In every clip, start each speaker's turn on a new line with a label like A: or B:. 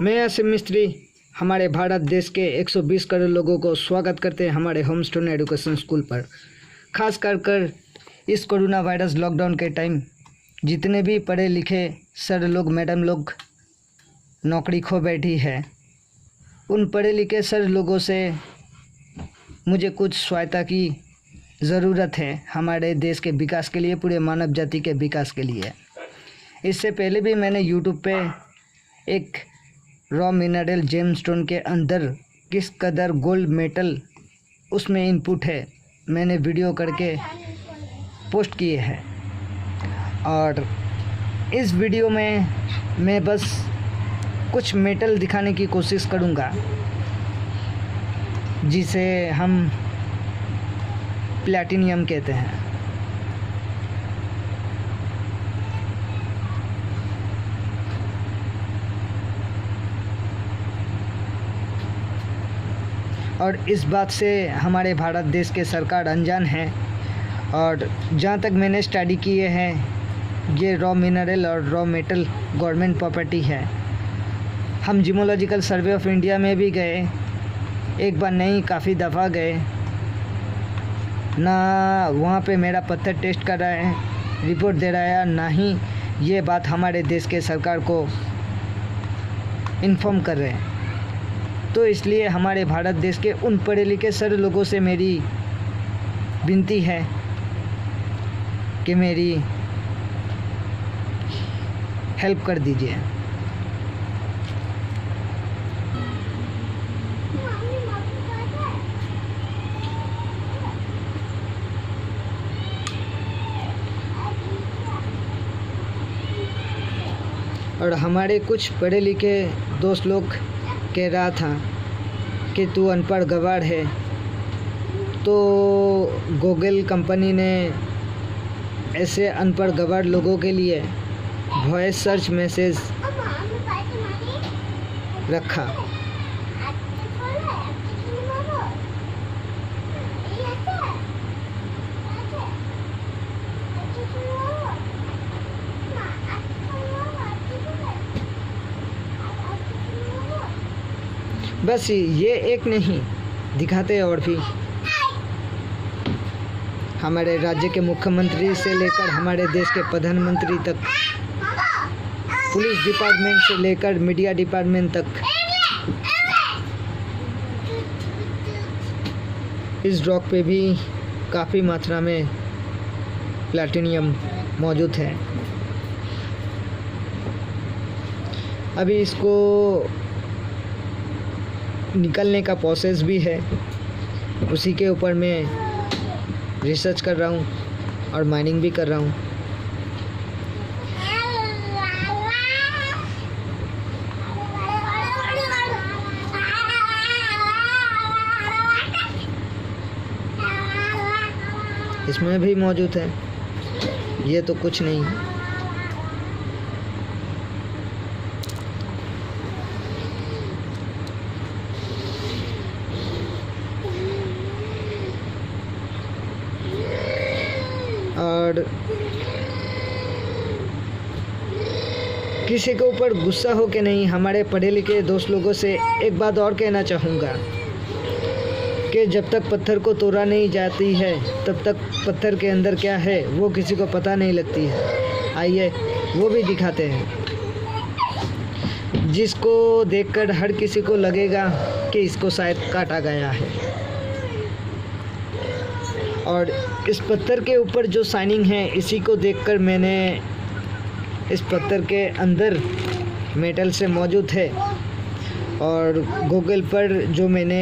A: मैं आसिम मिस्त्री हमारे भारत देश के 120 करोड़ लोगों को स्वागत करते हैं हमारे होमस्टोन एजुकेशन स्कूल पर। खास कर इस कोरोना वायरस लॉकडाउन के टाइम जितने भी पढ़े लिखे सर लोग मैडम लोग नौकरी खो बैठी है, उन पढ़े लिखे सर लोगों से मुझे कुछ सहायता की ज़रूरत है हमारे देश के विकास के लिए, पूरे मानव जाति के विकास के लिए। इससे पहले भी मैंने यूट्यूब पे एक रॉ मिनरल जेमस्टोन के अंदर किस कदर गोल्ड मेटल उसमें इनपुट है, मैंने वीडियो करके पोस्ट किए हैं। और इस वीडियो में मैं बस कुछ मेटल दिखाने की कोशिश करूँगा जिसे हम प्लैटिनियम कहते हैं। और इस बात से हमारे भारत देश के सरकार अनजान है। और जहाँ तक मैंने स्टडी किए हैं, ये रॉ मिनरल और रॉ मेटल गवर्नमेंट प्रॉपर्टी है। हम जियोलॉजिकल सर्वे ऑफ इंडिया में भी गए, एक बार नहीं काफ़ी दफ़ा गए ना, वहाँ पे मेरा पत्थर टेस्ट कर रहा है, रिपोर्ट दे रहा है, ना ही ये बात हमारे देश के सरकार को इन्फॉर्म कर रहे हैं। तो इसलिए हमारे भारत देश के उन पढ़े लिखे सर लोगों से मेरी विनती है कि मेरी हेल्प कर दीजिए। और हमारे कुछ पढ़े लिखे दोस्त लोग कह रहा था कि तू अनपढ़ गवार है, तो गूगल कंपनी ने ऐसे अनपढ़ गवार लोगों के लिए वॉइस सर्च मैसेज रखा। बस ये एक नहीं, दिखाते और भी। हमारे राज्य के मुख्यमंत्री से लेकर हमारे देश के प्रधानमंत्री तक, पुलिस डिपार्टमेंट से लेकर मीडिया डिपार्टमेंट तक, इस रॉक पे भी काफ़ी मात्रा में प्लैटिनियम मौजूद है। अभी इसको निकलने का प्रोसेस भी है, उसी के ऊपर मैं रिसर्च कर रहा हूँ और माइनिंग भी कर रहा हूँ। इसमें भी मौजूद है, ये तो कुछ नहीं है। और किसी के ऊपर गुस्सा हो के नहीं, हमारे पढ़े लिखे दोस्त लोगों से एक बात और कहना चाहूँगा कि जब तक पत्थर को तोड़ा नहीं जाती है, तब तक पत्थर के अंदर क्या है वो किसी को पता नहीं लगती है। आइए वो भी दिखाते हैं, जिसको देखकर हर किसी को लगेगा कि इसको शायद काटा गया है। और इस पत्थर के ऊपर जो शाइनिंग है, इसी को देखकर मैंने इस पत्थर के अंदर मेटल से मौजूद है। और गूगल पर जो मैंने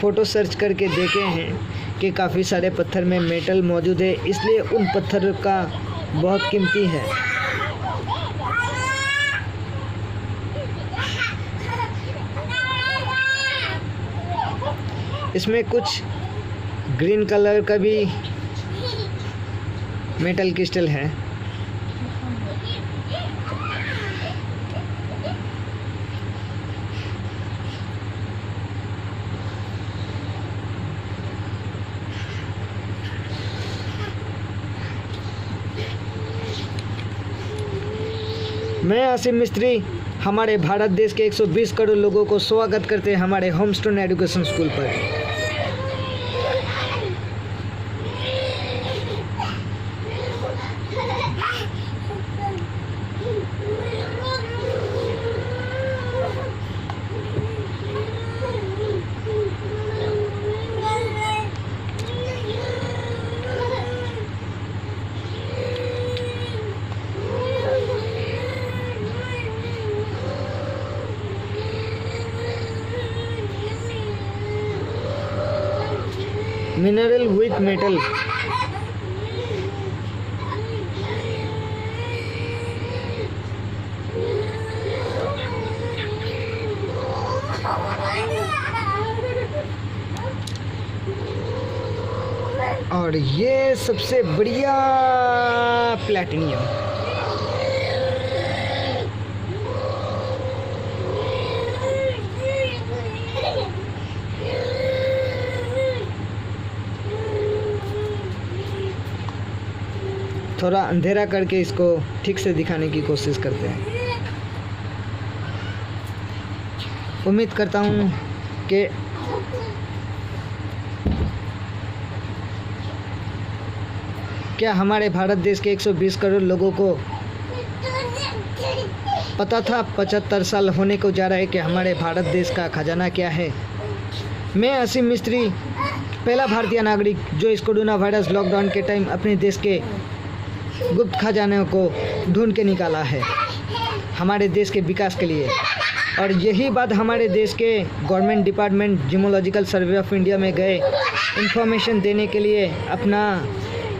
A: फ़ोटो सर्च करके देखे हैं कि काफ़ी सारे पत्थर में मेटल मौजूद है, इसलिए उन पत्थर का बहुत कीमती है। इसमें कुछ ग्रीन कलर का भी मेटल क्रिस्टल है। मैं आसिम मिस्त्री हमारे भारत देश के 120 करोड़ लोगों को स्वागत करते हैं हमारे होमस्टोन एजुकेशन स्कूल पर। Mineral with metal. और ये सबसे बढ़िया प्लैटिनियम। थोड़ा अंधेरा करके इसको ठीक से दिखाने की कोशिश करते हैं। उम्मीद करता हूँ कि क्या हमारे भारत देश के 120 करोड़ लोगों को पता था 75 साल होने को जा रहा है कि हमारे भारत देश का खजाना क्या है। मैं असीम मिस्त्री, पहला भारतीय नागरिक जो इस कोरोना वायरस लॉकडाउन के टाइम अपने देश के गुप्त खजाने को ढूंढ के निकाला है हमारे देश के विकास के लिए। और यही बात हमारे देश के government department geological survey of India में गए इंफॉर्मेशन देने के लिए, अपना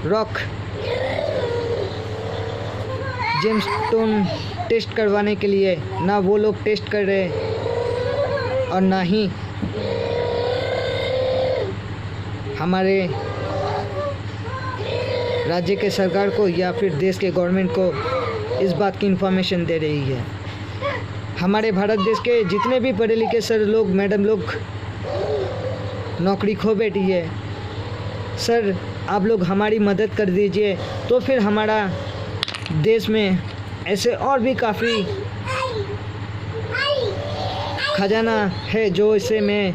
A: रॉक जेमस्टोन टेस्ट करवाने के लिए। ना वो लोग टेस्ट कर रहे और ना ही हमारे राज्य के सरकार को या फिर देश के गवर्नमेंट को इस बात की इन्फॉर्मेशन दे रही है। हमारे भारत देश के जितने भी पढ़े लिखे सर लोग, मैडम लोग नौकरी खो बैठी है। सर आप लोग हमारी मदद कर दीजिए, तो फिर हमारा देश में ऐसे और भी काफ़ी खजाना है जो इसे मैं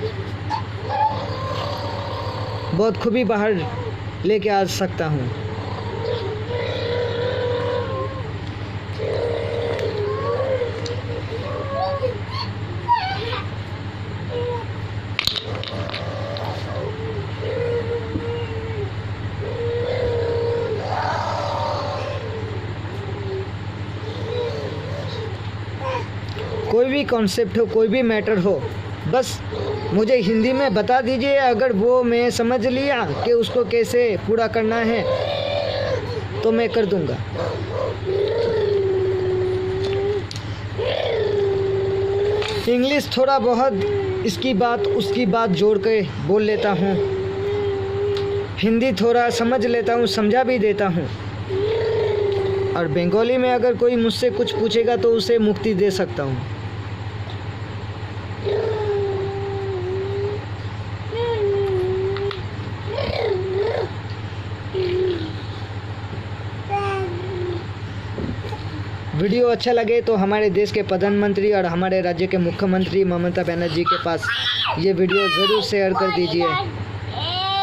A: बहुत खूबी बाहर लेके आ सकता हूँ। कोई भी कॉन्सेप्ट हो, कोई भी मैटर हो, बस मुझे हिंदी में बता दीजिए। अगर वो मैं समझ लिया कि उसको कैसे पूरा करना है तो मैं कर दूंगा। इंग्लिश थोड़ा बहुत इसकी बात उसकी बात जोड़ के बोल लेता हूँ। हिंदी थोड़ा समझ लेता हूँ, समझा भी देता हूँ। और बंगाली में अगर कोई मुझसे कुछ पूछेगा तो उसे मुक्ति दे सकता हूँ। वीडियो अच्छा लगे तो हमारे देश के प्रधानमंत्री और हमारे राज्य के मुख्यमंत्री ममता बनर्जी के पास ये वीडियो ज़रूर शेयर कर दीजिए।